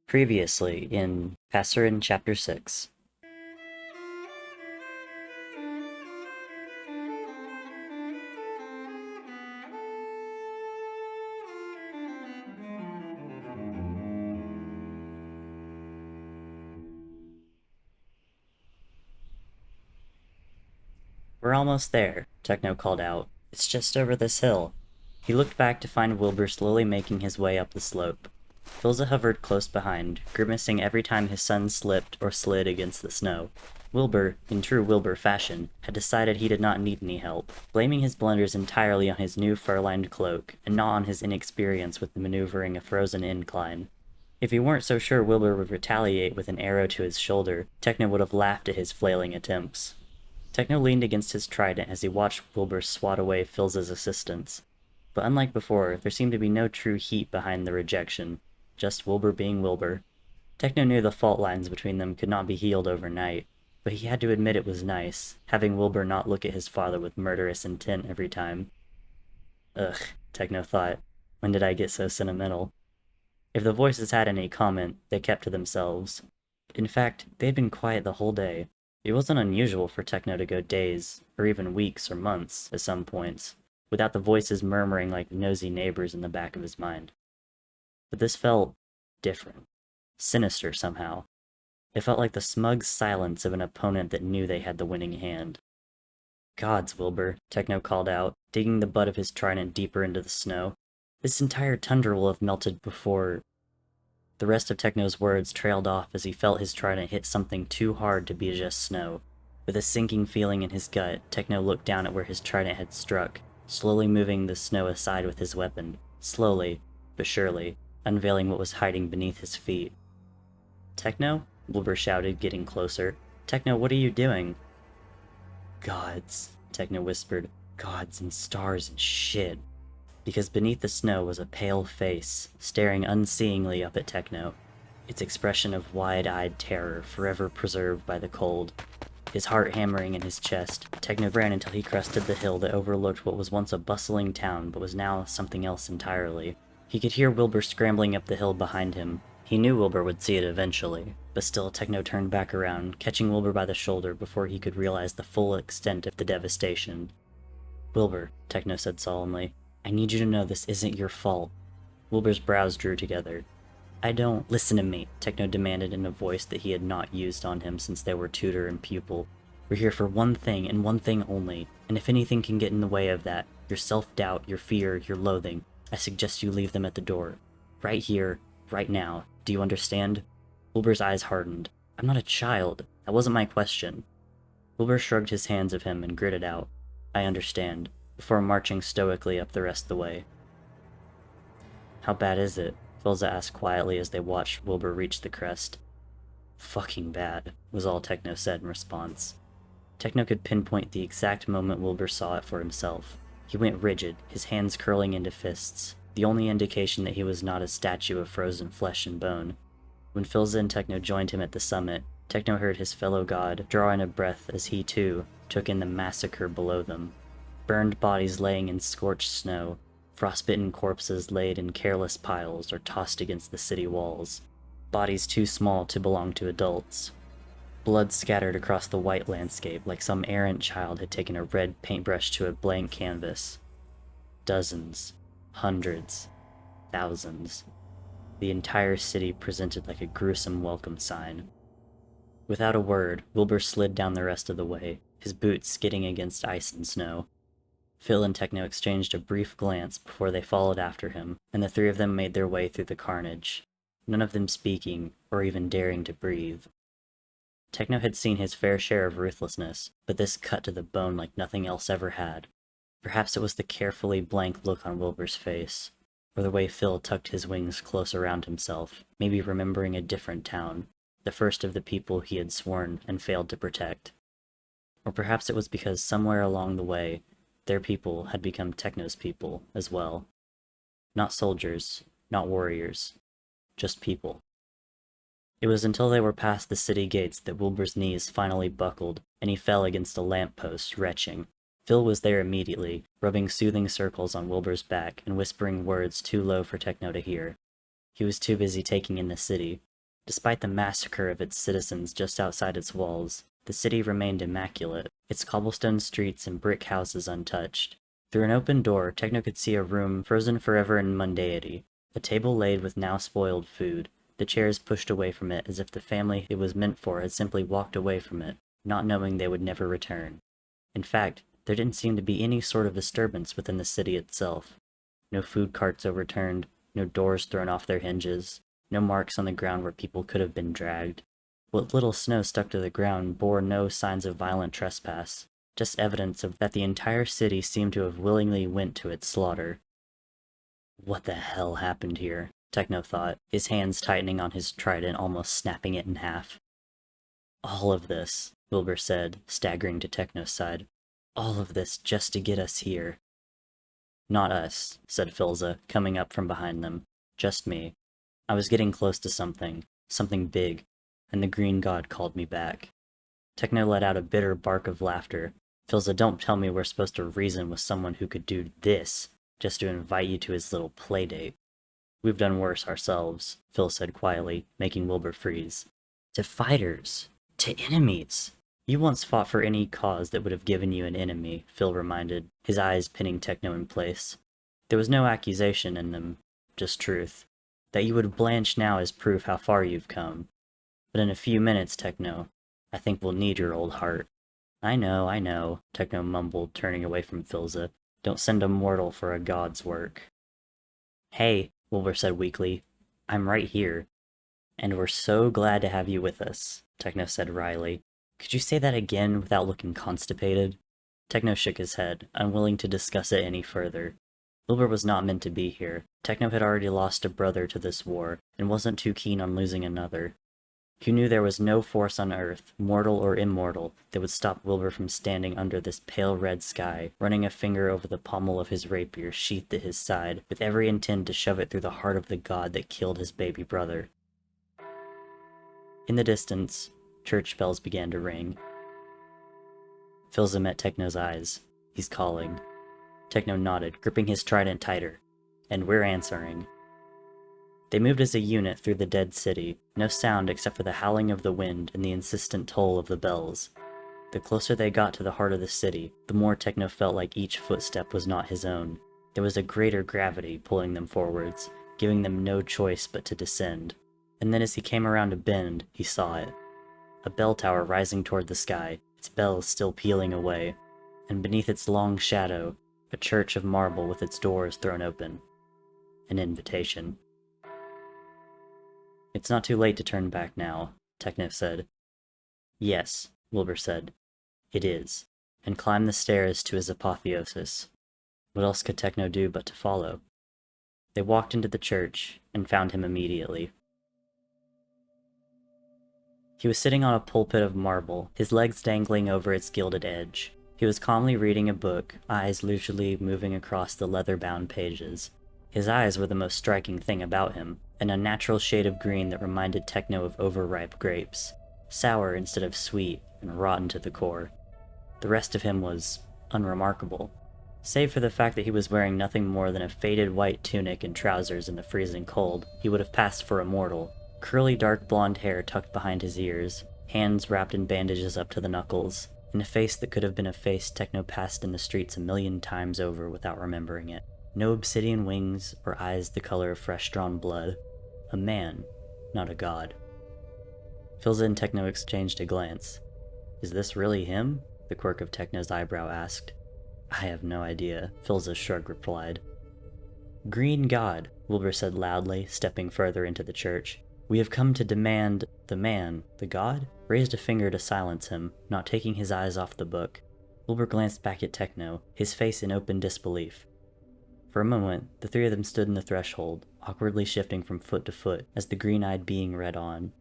Previously in Passerine Chapter 6. We're almost there, Techno called out. It's just over this hill. He looked back to find Wilbur slowly making his way up the slope. Filza hovered close behind, grimacing every time his son slipped or slid against the snow. Wilbur, in true Wilbur fashion, had decided he did not need any help, blaming his blunders entirely on his new fur-lined cloak, and not on his inexperience with maneuvering a frozen incline. If he weren't so sure Wilbur would retaliate with an arrow to his shoulder, Techno would have laughed at his flailing attempts. Techno leaned against his trident as he watched Wilbur swat away Filza's assistance. But unlike before, there seemed to be no true heat behind the rejection, just Wilbur being Wilbur. Techno knew the fault lines between them could not be healed overnight, but he had to admit it was nice, having Wilbur not look at his father with murderous intent every time. Ugh, Techno thought, when did I get so sentimental? If the voices had any comment, they kept to themselves. In fact, they had been quiet the whole day. It wasn't unusual for Techno to go days, or even weeks or months, at some points, without the voices murmuring like nosy neighbors in the back of his mind. But this felt different, sinister somehow. It felt like the smug silence of an opponent that knew they had the winning hand. Gods, Wilbur, Techno called out, digging the butt of his trident deeper into the snow. This entire tundra will have melted before... The rest of Techno's words trailed off as he felt his trident hit something too hard to be just snow. With a sinking feeling in his gut, Techno looked down at where his trident had struck, slowly moving the snow aside with his weapon. Slowly, but surely, unveiling what was hiding beneath his feet. Techno? Wilbur shouted, getting closer. Techno, what are you doing? Gods, Techno whispered. Gods and stars and shit. Because beneath the snow was a pale face, staring unseeingly up at Techno, its expression of wide-eyed terror forever preserved by the cold. His heart hammering in his chest, Techno ran until he crested the hill that overlooked what was once a bustling town but was now something else entirely. He could hear Wilbur scrambling up the hill behind him. He knew Wilbur would see it eventually, but still Techno turned back around, catching Wilbur by the shoulder before he could realize the full extent of the devastation. Wilbur, Techno said solemnly, I need you to know this isn't your fault. Wilbur's brows drew together. I don't... Listen to me, Techno demanded in a voice that he had not used on him since they were tutor and pupil. We're here for one thing and one thing only, and if anything can get in the way of that, your self-doubt, your fear, your loathing, I suggest you leave them at the door. Right here, right now. Do you understand? Wilbur's eyes hardened. I'm not a child. That wasn't my question. Wilbur shrugged his hands of him and gritted out. I understand, before marching stoically up the rest of the way. How bad is it? Filza asked quietly as they watched Wilbur reach the crest. Fucking bad, was all Techno said in response. Techno could pinpoint the exact moment Wilbur saw it for himself. He went rigid, his hands curling into fists, the only indication that he was not a statue of frozen flesh and bone. When Filza and Techno joined him at the summit, Techno heard his fellow god draw in a breath as he, too, took in the massacre below them. Burned bodies laying in scorched snow, frostbitten corpses laid in careless piles or tossed against the city walls, bodies too small to belong to adults. Blood scattered across the white landscape like some errant child had taken a red paintbrush to a blank canvas. Dozens, hundreds, thousands. The entire city presented like a gruesome welcome sign. Without a word, Wilbur slid down the rest of the way, his boots skidding against ice and snow. Phil and Techno exchanged a brief glance before they followed after him, and the three of them made their way through the carnage, none of them speaking or even daring to breathe. Techno had seen his fair share of ruthlessness, but this cut to the bone like nothing else ever had. Perhaps it was the carefully blank look on Wilbur's face, or the way Phil tucked his wings close around himself, maybe remembering a different town, the first of the people he had sworn and failed to protect. Or perhaps it was because somewhere along the way, their people had become Techno's people as well. Not soldiers, not warriors, just people. It was until they were past the city gates that Wilbur's knees finally buckled, and he fell against a lamppost, retching. Phil was there immediately, rubbing soothing circles on Wilbur's back and whispering words too low for Techno to hear. He was too busy taking in the city, Despite the massacre of its citizens just outside its walls, the city remained immaculate, its cobblestone streets and brick houses untouched. Through an open door, Techno could see a room frozen forever in mundanity, a table laid with now spoiled food, the chairs pushed away from it as if the family it was meant for had simply walked away from it, not knowing they would never return. In fact, there didn't seem to be any sort of disturbance within the city itself. No food carts overturned, no doors thrown off their hinges, no marks on the ground where people could have been dragged. What little snow stuck to the ground bore no signs of violent trespass, just evidence of that the entire city seemed to have willingly went to its slaughter. What the hell happened here? Techno thought, his hands tightening on his trident, almost snapping it in half. All of this, Wilbur said, staggering to Techno's side. All of this just to get us here. Not us, said Philza, coming up from behind them. Just me. I was getting close to something big, and the green god called me back. Techno let out a bitter bark of laughter. Philza, don't tell me we're supposed to reason with someone who could do this, just to invite you to his little playdate. We've done worse ourselves, Phil said quietly, making Wilbur freeze. To fighters. To enemies. You once fought for any cause that would have given you an enemy, Phil reminded, his eyes pinning Techno in place. There was no accusation in them, just truth. That you would blanch now is proof how far you've come. But in a few minutes, Techno, I think we'll need your old heart. I know, Techno mumbled, turning away from Philza. Don't send a mortal for a god's work. Hey, Wilbur said weakly, I'm right here. And we're so glad to have you with us, Techno said wryly. Could you say that again without looking constipated? Techno shook his head, unwilling to discuss it any further. Wilbur was not meant to be here. Techno had already lost a brother to this war, and wasn't too keen on losing another. He knew there was no force on Earth, mortal or immortal, that would stop Wilbur from standing under this pale red sky, running a finger over the pommel of his rapier sheathed at his side, with every intent to shove it through the heart of the god that killed his baby brother. In the distance, church bells began to ring. Philza met Techno's eyes. He's calling. Techno nodded, gripping his trident tighter. And we're answering. They moved as a unit through the dead city, no sound except for the howling of the wind and the insistent toll of the bells. The closer they got to the heart of the city, the more Techno felt like each footstep was not his own. There was a greater gravity pulling them forwards, giving them no choice but to descend. And then as he came around a bend, he saw it. A bell tower rising toward the sky, its bells still pealing away, and beneath its long shadow, a church of marble with its doors thrown open. An invitation. It's not too late to turn back now, Techno said. Yes, Wilbur said. It is, and climbed the stairs to his apotheosis. What else could Techno do but to follow? They walked into the church, and found him immediately. He was sitting on a pulpit of marble, his legs dangling over its gilded edge. He was calmly reading a book, eyes leisurely moving across the leather-bound pages. His eyes were the most striking thing about him, an unnatural shade of green that reminded Techno of overripe grapes, sour instead of sweet and rotten to the core. The rest of him was unremarkable, save for the fact that he was wearing nothing more than a faded white tunic and trousers in the freezing cold. He would have passed for a mortal. Curly dark blonde hair tucked behind his ears, hands wrapped in bandages up to the knuckles, and a face that could have been a face Techno passed in the streets 1,000,000 times over without remembering it. No obsidian wings or eyes the color of fresh-drawn blood. A man, not a god. Philza and Techno exchanged a glance. Is this really him? The quirk of Techno's eyebrow asked. I have no idea, Philza's shrug replied. Green god, Wilbur said loudly, stepping further into the church. We have come to demand the man, the god, raised a finger to silence him, not taking his eyes off the book. Wilbur glanced back at Techno, his face in open disbelief. For a moment, the three of them stood in the threshold, awkwardly shifting from foot to foot as the green-eyed being read on.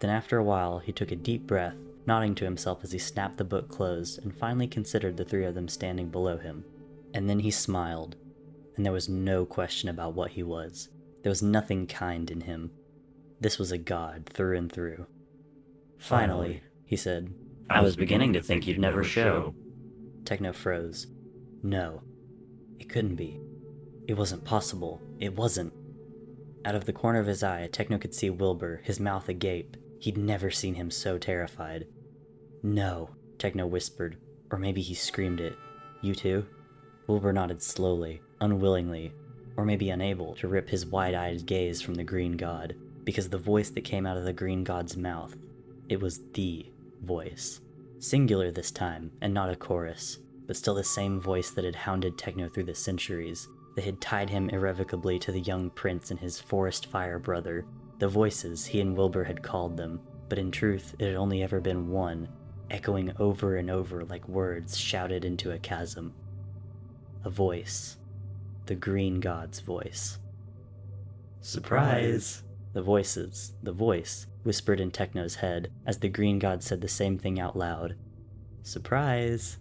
Then after a while, he took a deep breath, nodding to himself as he snapped the book closed and finally considered the three of them standing below him. And then he smiled, and there was no question about what he was. There was nothing kind in him. This was a god through and through. Finally, he said, I was beginning to think you'd never show. Techno froze. No. It couldn't be. It wasn't possible. It wasn't. Out of the corner of his eye, Techno could see Wilbur, his mouth agape. He'd never seen him so terrified. "No," Techno whispered, or maybe he screamed it. "You too?" Wilbur nodded slowly, unwillingly, or maybe unable to rip his wide-eyed gaze from the green god, because the voice that came out of the green god's mouth, it was the voice. Singular this time, and not a chorus, but still the same voice that had hounded Techno through the centuries, that had tied him irrevocably to the young prince and his forest fire brother. The voices, he and Wilbur had called them, but in truth it had only ever been one, echoing over and over like words shouted into a chasm. A voice. The green god's voice. "Surprise!" The voice, whispered in Techno's head, as the green god said the same thing out loud. "Surprise!"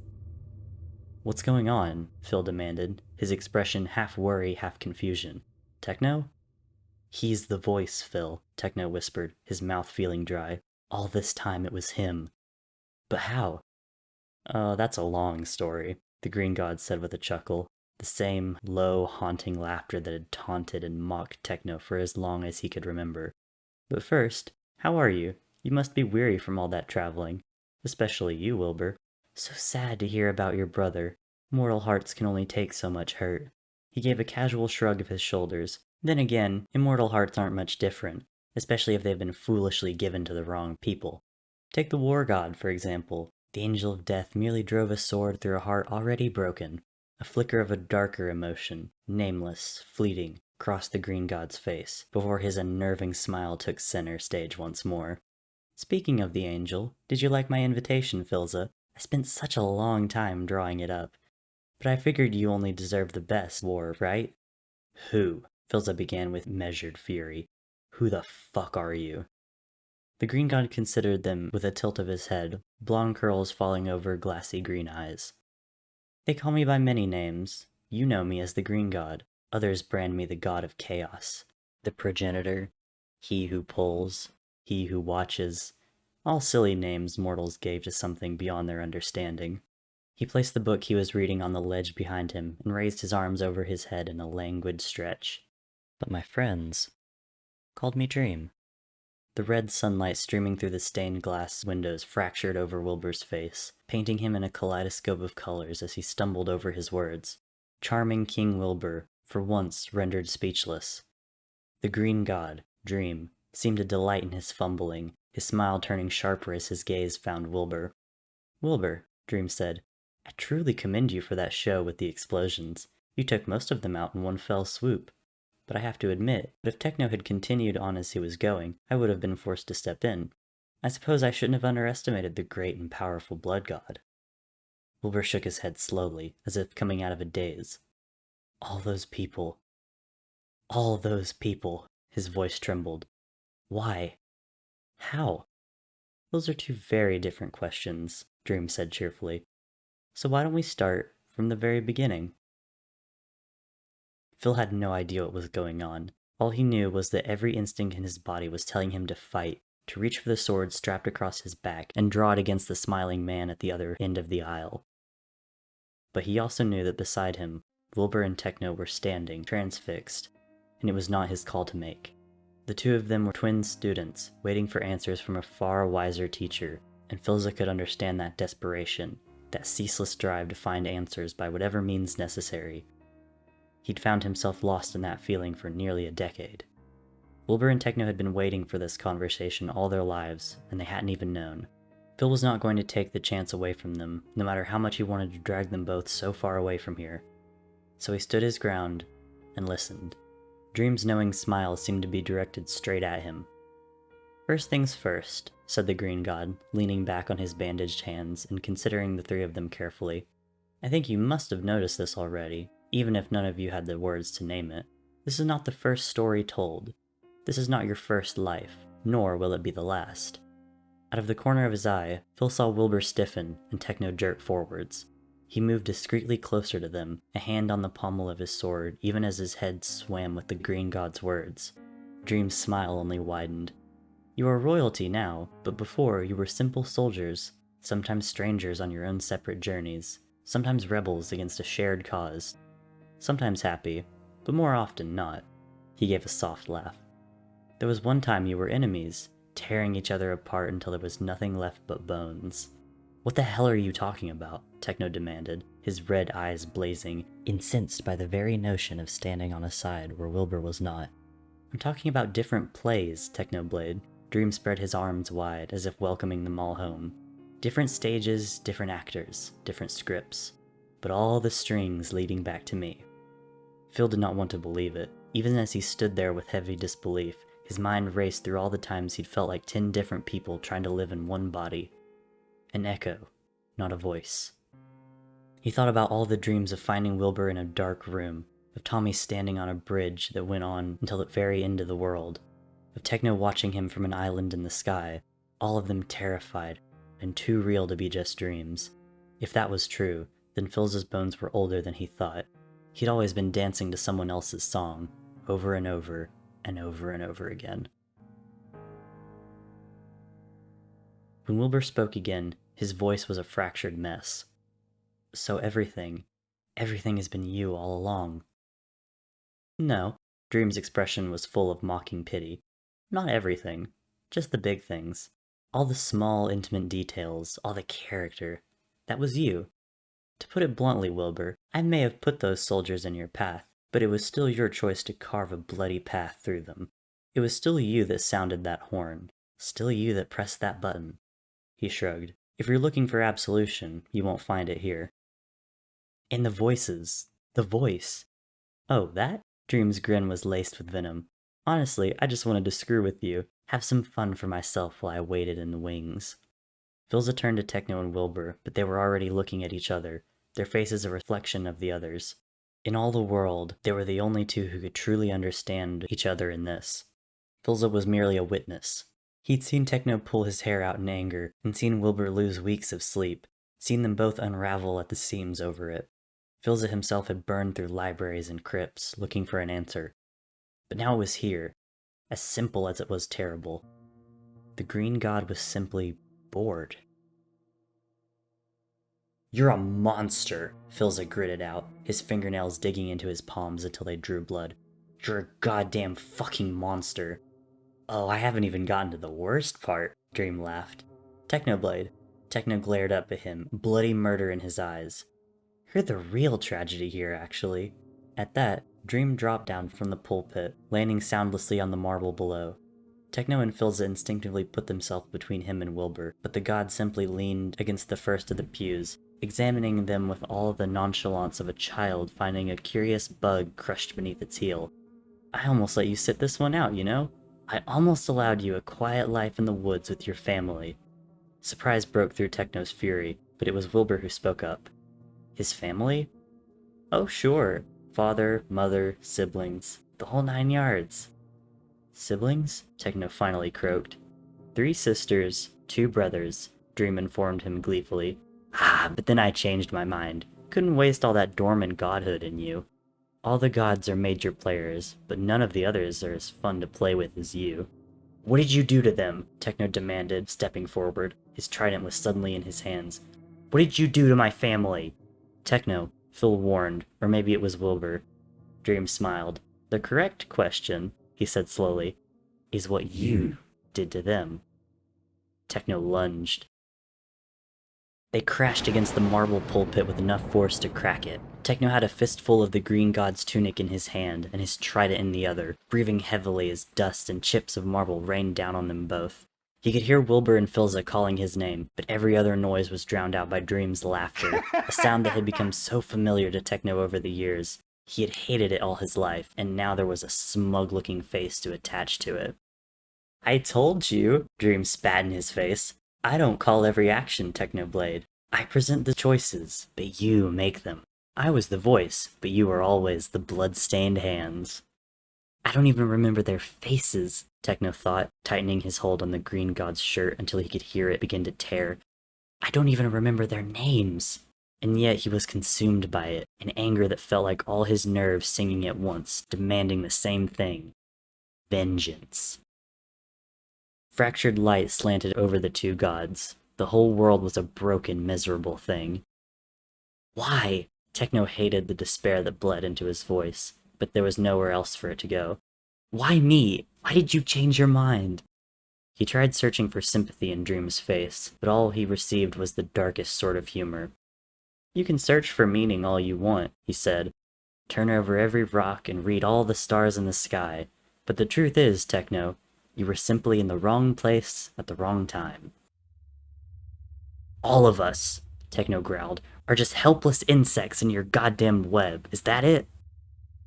"What's going on?" Phil demanded, his expression half worry, half confusion. "Techno?" "He's the voice, Phil," Techno whispered, his mouth feeling dry. "All this time it was him." "But how?" "Oh, that's a long story," the green god said with a chuckle, the same low, haunting laughter that had taunted and mocked Techno for as long as he could remember. "But first, how are you? You must be weary from all that traveling. Especially you, Wilbur. So sad to hear about your brother. Mortal hearts can only take so much hurt." He gave a casual shrug of his shoulders. Then again, immortal hearts aren't much different, especially if they've been foolishly given to the wrong people. Take the war god, for example. The angel of death merely drove a sword through a heart already broken. A flicker of a darker emotion, nameless, fleeting, crossed the green god's face, before his unnerving smile took center stage once more. "Speaking of the angel, did you like my invitation, Philza? I spent such a long time drawing it up. But I figured you only deserve the best war, right?" "Who?" Philza began with measured fury. "Who the fuck are you?" The green god considered them with a tilt of his head, blonde curls falling over glassy green eyes. "They call me by many names. You know me as the green god. Others brand me the god of chaos. The progenitor. He who pulls. He who watches. All silly names mortals gave to something beyond their understanding." He placed the book he was reading on the ledge behind him and raised his arms over his head in a languid stretch. "But my friends called me Dream." The red sunlight streaming through the stained glass windows fractured over Wilbur's face, painting him in a kaleidoscope of colors as he stumbled over his words. Charming King Wilbur, for once rendered speechless. The green god, Dream, seemed to delight in his fumbling, his smile turning sharper as his gaze found Wilbur. "Wilbur," Dream said, "I truly commend you for that show with the explosions. You took most of them out in one fell swoop. But I have to admit that if Techno had continued on as he was going, I would have been forced to step in. I suppose I shouldn't have underestimated the great and powerful blood god." Wilbur shook his head slowly, as if coming out of a daze. All those people, his voice trembled. "Why? How?" "Those are two very different questions," Dream said cheerfully. "So why don't we start from the very beginning?" Phil had no idea what was going on. All he knew was that every instinct in his body was telling him to fight, to reach for the sword strapped across his back and draw it against the smiling man at the other end of the aisle. But he also knew that beside him, Wilbur and Techno were standing, transfixed, and it was not his call to make. The two of them were twin students, waiting for answers from a far wiser teacher, and Philza could understand that desperation, that ceaseless drive to find answers by whatever means necessary. He'd found himself lost in that feeling for nearly a decade. Wilbur and Techno had been waiting for this conversation all their lives, and they hadn't even known. Phil was not going to take the chance away from them, no matter how much he wanted to drag them both so far away from here. So he stood his ground and listened. Dream's knowing smile seemed to be directed straight at him. "First things first," said the green god, leaning back on his bandaged hands and considering the three of them carefully. "I think you must have noticed this already, even if none of you had the words to name it. This is not the first story told. This is not your first life, nor will it be the last." Out of the corner of his eye, Phil saw Wilbur stiffen and Techno jerk forwards. He moved discreetly closer to them, a hand on the pommel of his sword, even as his head swam with the green god's words. Dream's smile only widened. "You are royalty now, but before you were simple soldiers, sometimes strangers on your own separate journeys, sometimes rebels against a shared cause. Sometimes happy, but more often not." He He gave a soft laugh. There was one time you were enemies, tearing each other apart until there was nothing left but bones. What the hell are you talking about? Techno demanded, his red eyes blazing, incensed by the very notion of standing on a side where Wilbur was not. I'm talking about different plays, Technoblade. Dream spread his arms wide, as if welcoming them all home. Different stages, different actors, different scripts, but all the strings leading back to me. Phil did not want to believe it. Even as he stood there with heavy disbelief, his mind raced through all the times he'd felt like 10 different people trying to live in one body. An echo, not a voice. He thought about all the dreams of finding Wilbur in a dark room, of Tommy standing on a bridge that went on until the very end of the world, of Techno watching him from an island in the sky, all of them terrified, and too real to be just dreams. If that was true, then Phil's bones were older than he thought. He'd always been dancing to someone else's song, over and over, and over and over again. When Wilbur spoke again, his voice was a fractured mess. So everything has been you all along. No, Dream's expression was full of mocking pity. Not everything, just the big things. All the small, intimate details, all the character. That was you. To put it bluntly, Wilbur, I may have put those soldiers in your path, but it was still your choice to carve a bloody path through them. It was still you that sounded that horn, still you that pressed that button. He shrugged. If you're looking for absolution, you won't find it here. And the voices. The voice. Oh, that? Dream's grin was laced with venom. Honestly, I just wanted to screw with you, have some fun for myself while I waited in the wings. Philza turned to Techno and Wilbur, but they were already looking at each other, their faces a reflection of the others. In all the world, they were the only two who could truly understand each other in this. Philza was merely a witness. He'd seen Techno pull his hair out in anger, and seen Wilbur lose weeks of sleep, seen them both unravel at the seams over it. Philza himself had burned through libraries and crypts, looking for an answer. But now it was here, as simple as it was terrible. The Green God was simply bored. You're a monster, Philza gritted out, his fingernails digging into his palms until they drew blood. You're a goddamn fucking monster. Oh, I haven't even gotten to the worst part, Dream laughed. Technoblade. Techno glared up at him, bloody murder in his eyes. You're the real tragedy here, actually. At that, Dream dropped down from the pulpit, landing soundlessly on the marble below. Techno and Philza instinctively put themselves between him and Wilbur, but the god simply leaned against the first of the pews, examining them with all the nonchalance of a child finding a curious bug crushed beneath its heel. I almost let you sit this one out, you know? I almost allowed you a quiet life in the woods with your family. Surprise broke through Techno's fury, but it was Wilbur who spoke up. His family? Oh, sure. Father, mother, siblings, the whole 9 yards. Siblings? Techno finally croaked. 3 sisters, 2 brothers, Dream informed him gleefully. But then I changed my mind. Couldn't waste all that dormant godhood in you. All the gods are major players, but none of the others are as fun to play with as you. What did you do to them? Techno demanded, stepping forward. His trident was suddenly in his hands. What did you do to my family? Techno, Phil warned, or maybe it was Wilbur. Dream smiled. The correct question, he said slowly, is what you did to them. Techno lunged. They crashed against the marble pulpit with enough force to crack it. Techno had a fistful of the green god's tunic in his hand and his trident in the other, breathing heavily as dust and chips of marble rained down on them both. He could hear Wilbur and Philza calling his name, but every other noise was drowned out by Dream's laughter, a sound that had become so familiar to Techno over the years. He had hated it all his life, and now there was a smug-looking face to attach to it. I told you, Dream spat in his face. I don't call every action, Technoblade. I present the choices, but you make them. I was the voice, but you were always the blood-stained hands. I don't even remember their faces, Techno thought, tightening his hold on the green god's shirt until he could hear it begin to tear. I don't even remember their names. And yet he was consumed by it, an anger that felt like all his nerves singing at once, demanding the same thing. Vengeance. Fractured light slanted over the 2 gods. The whole world was a broken, miserable thing. Why? Techno hated the despair that bled into his voice, but there was nowhere else for it to go. Why me? Why did you change your mind? He tried searching for sympathy in Dream's face, but all he received was the darkest sort of humor. You can search for meaning all you want, he said. Turn over every rock and read all the stars in the sky. But the truth is, Techno, you were simply in the wrong place at the wrong time. All of us, Techno growled, are just helpless insects in your goddamn web. Is that it?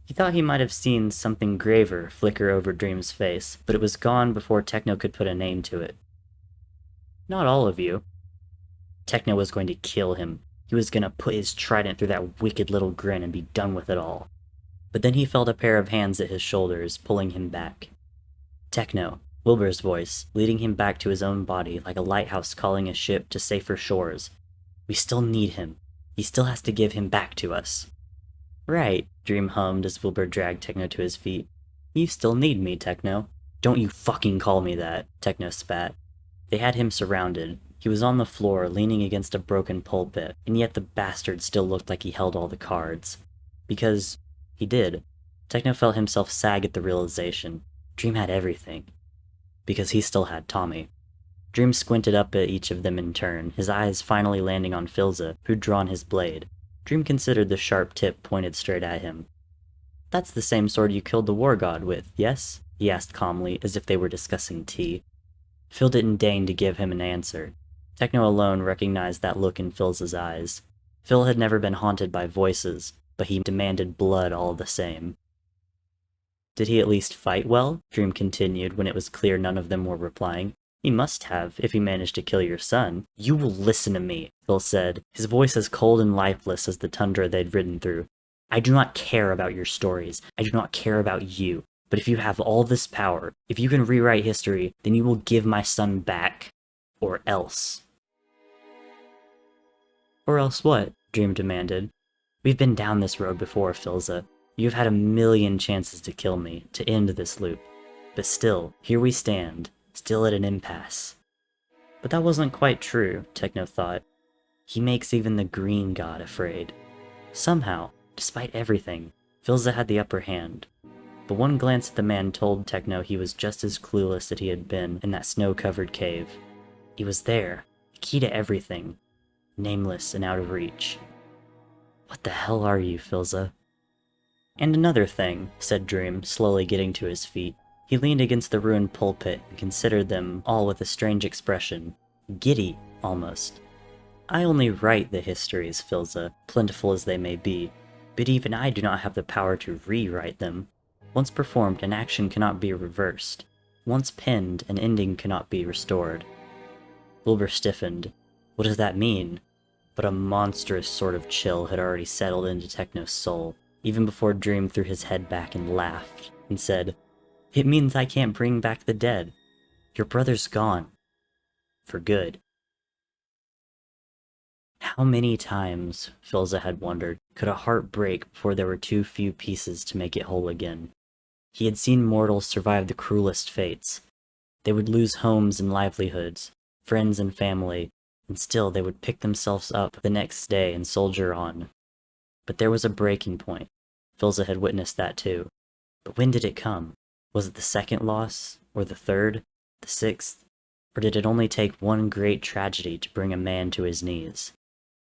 He thought he might have seen something graver flicker over Dream's face, but it was gone before Techno could put a name to it. Not all of you. Techno was going to kill him. He was going to put his trident through that wicked little grin and be done with it all. But then he felt a pair of hands at his shoulders, pulling him back. Techno, Wilbur's voice, leading him back to his own body like a lighthouse calling a ship to safer shores. We still need him. He still has to give him back to us. Right, Dream hummed as Wilbur dragged Techno to his feet. You still need me, Techno. Don't you fucking call me that, Techno spat. They had him surrounded. He was on the floor, leaning against a broken pulpit, and yet the bastard still looked like he held all the cards. Because he did. Techno felt himself sag at the realization. Dream had everything. Because he still had Tommy. Dream squinted up at each of them in turn, his eyes finally landing on Filza, who'd drawn his blade. Dream considered the sharp tip pointed straight at him. That's the same sword you killed the war god with, yes? He asked calmly, as if they were discussing tea. Phil didn't deign to give him an answer. Techno alone recognized that look in Phil's eyes. Phil had never been haunted by voices, but he demanded blood all the same. Did he at least fight well? Dream continued when it was clear none of them were replying. He must have, if he managed to kill your son. You will listen to me, Phil said, his voice as cold and lifeless as the tundra they'd ridden through. I do not care about your stories. I do not care about you. But if you have all this power, if you can rewrite history, then you will give my son back. Or else. Or else what? Dream demanded. We've been down this road before, Filza. You've had a million chances to kill me, to end this loop. But still, here we stand, still at an impasse. But that wasn't quite true, Techno thought. He makes even the green god afraid. Somehow, despite everything, Filza had the upper hand. But one glance at the man told Techno he was just as clueless as he had been in that snow-covered cave. He was there, the key to everything, nameless and out of reach. What the hell are you, Filza? And another thing, said Dream, slowly getting to his feet. He leaned against the ruined pulpit and considered them all with a strange expression. Giddy, almost. I only write the histories, Filza, plentiful as they may be, but even I do not have the power to rewrite them. Once performed, an action cannot be reversed. Once penned, an ending cannot be restored. Wilbur stiffened. What does that mean? But a monstrous sort of chill had already settled into Techno's soul, even before Dream threw his head back and laughed, and said, It means I can't bring back the dead. Your brother's gone. For good. How many times, Filza had wondered, could a heart break before there were too few pieces to make it whole again? He had seen mortals survive the cruelest fates. They would lose homes and livelihoods, friends and family, and still they would pick themselves up the next day and soldier on. But there was a breaking point. Filza had witnessed that too. But when did it come? Was it the second loss? Or the third? The sixth? Or did it only take one great tragedy to bring a man to his knees?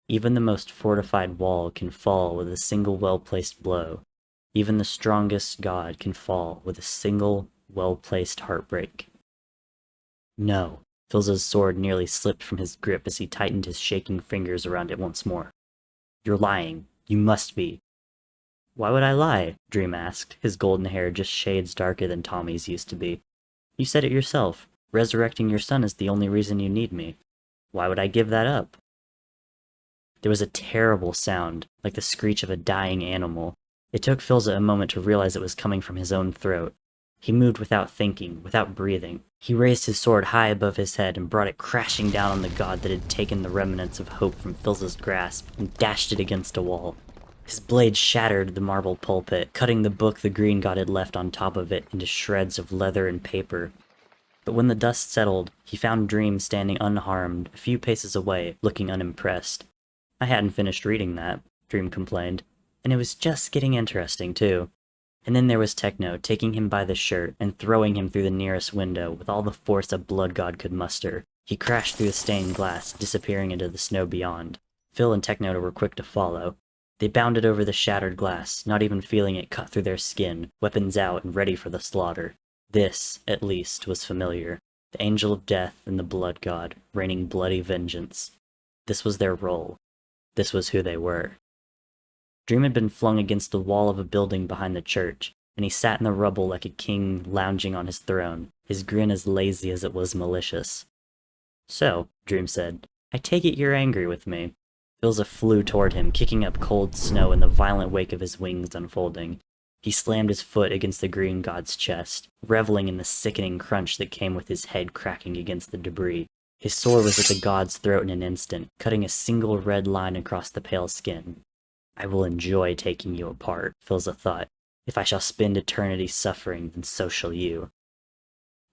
Even the most fortified wall can fall with a single well-placed blow. Even the strongest god can fall with a single, well-placed heartbreak. No. Filza's sword nearly slipped from his grip as he tightened his shaking fingers around it once more. You're lying. You must be. Why would I lie? Dream asked, his golden hair just shades darker than Tommy's used to be. You said it yourself. Resurrecting your son is the only reason you need me. Why would I give that up? There was a terrible sound, like the screech of a dying animal. It took Filza a moment to realize it was coming from his own throat. He moved without thinking, without breathing. He raised his sword high above his head and brought it crashing down on the god that had taken the remnants of hope from Filza's grasp and dashed it against a wall. His blade shattered the marble pulpit, cutting the book the green god had left on top of it into shreds of leather and paper. But when the dust settled, he found Dream standing unharmed, a few paces away, looking unimpressed. I hadn't finished reading that, Dream complained. And it was just getting interesting, too. And then there was Techno, taking him by the shirt and throwing him through the nearest window with all the force a blood god could muster. He crashed through the stained glass, disappearing into the snow beyond. Phil and Techno were quick to follow. They bounded over the shattered glass, not even feeling it cut through their skin, weapons out and ready for the slaughter. This, at least, was familiar. The angel of death and the blood god, raining bloody vengeance. This was their role. This was who they were. Dream had been flung against the wall of a building behind the church, and he sat in the rubble like a king lounging on his throne, his grin as lazy as it was malicious. "So," Dream said, "I take it you're angry with me." Philza flew toward him, kicking up cold snow in the violent wake of his wings unfolding. He slammed his foot against the green god's chest, reveling in the sickening crunch that came with his head cracking against the debris. His sword was at the god's throat in an instant, cutting a single red line across the pale skin. "I will enjoy taking you apart," Philza thought. "If I shall spend eternity suffering, then so shall you."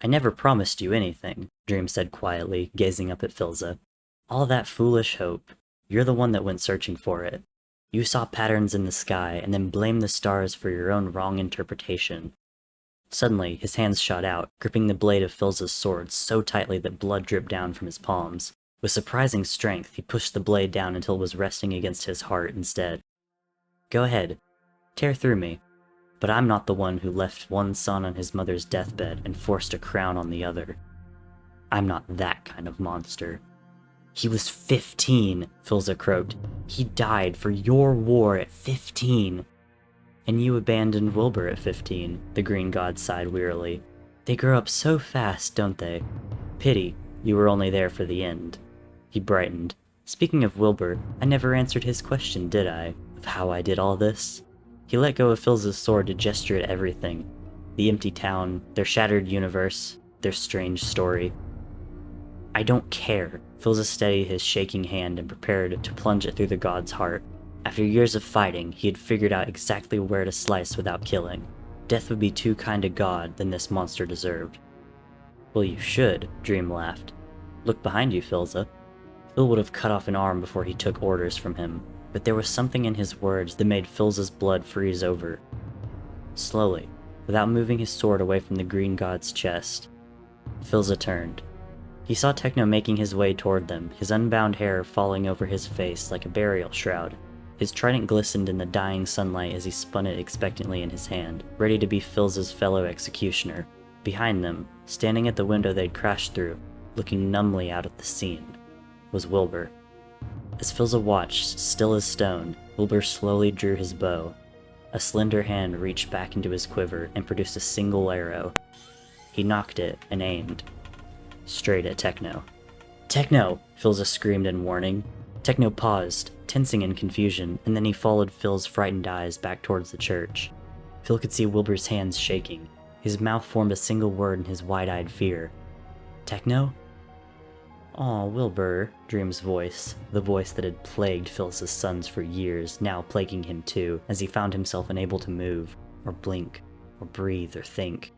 "I never promised you anything," Dream said quietly, gazing up at Philza. "All that foolish hope. You're the one that went searching for it. You saw patterns in the sky, and then blamed the stars for your own wrong interpretation." Suddenly, his hands shot out, gripping the blade of Philza's sword so tightly that blood dripped down from his palms. With surprising strength, he pushed the blade down until it was resting against his heart instead. "Go ahead. Tear through me. But I'm not the one who left one son on his mother's deathbed and forced a crown on the other. I'm not that kind of monster." "He was 15, Philza croaked. "He died for your war at 15. "And you abandoned Wilbur at 15, the green god sighed wearily. "They grow up so fast, don't they? Pity, you were only there for the end." He brightened. "Speaking of Wilbur, I never answered his question, did I? Of how I did all this?" He let go of Philza's sword to gesture at everything. The empty town, their shattered universe, their strange story. "I don't care." Philza steadied his shaking hand and prepared to plunge it through the god's heart. After years of fighting, he had figured out exactly where to slice without killing. Death would be too kind a god than this monster deserved. "Well, you should," Dream laughed. "Look behind you, Philza." Phil would have cut off an arm before he took orders from him, but there was something in his words that made Philza's blood freeze over. Slowly, without moving his sword away from the green god's chest, Philza turned. He saw Techno making his way toward them, his unbound hair falling over his face like a burial shroud. His trident glistened in the dying sunlight as he spun it expectantly in his hand, ready to be Philza's fellow executioner. Behind them, standing at the window they'd crashed through, looking numbly out at the scene, was Wilbur. As Philza watched, still as stone, Wilbur slowly drew his bow. A slender hand reached back into his quiver and produced a single arrow. He knocked it and aimed. Straight at Techno. "Techno!" Philza screamed in warning. Techno paused, tensing in confusion, and then he followed Phil's frightened eyes back towards the church. Phil could see Wilbur's hands shaking. His mouth formed a single word in his wide-eyed fear. "Techno?" "Aw, Wilbur," Dream's voice, the voice that had plagued Phil's sons for years, now plaguing him too, as he found himself unable to move, or blink, or breathe, or think.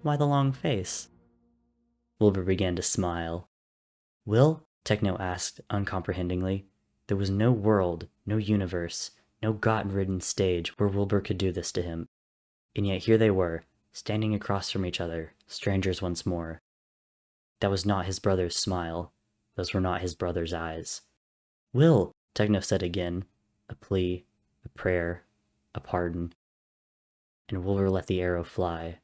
"Why the long face?" Wilbur began to smile. "Will?" Techno asked, uncomprehendingly. There was no world, no universe, no god-ridden stage where Wilbur could do this to him. And yet here they were, standing across from each other, strangers once more. That was not his brother's smile. Those were not his brother's eyes. "Will!" Techno said again, a plea, a prayer, a pardon. And Wilbur let the arrow fly.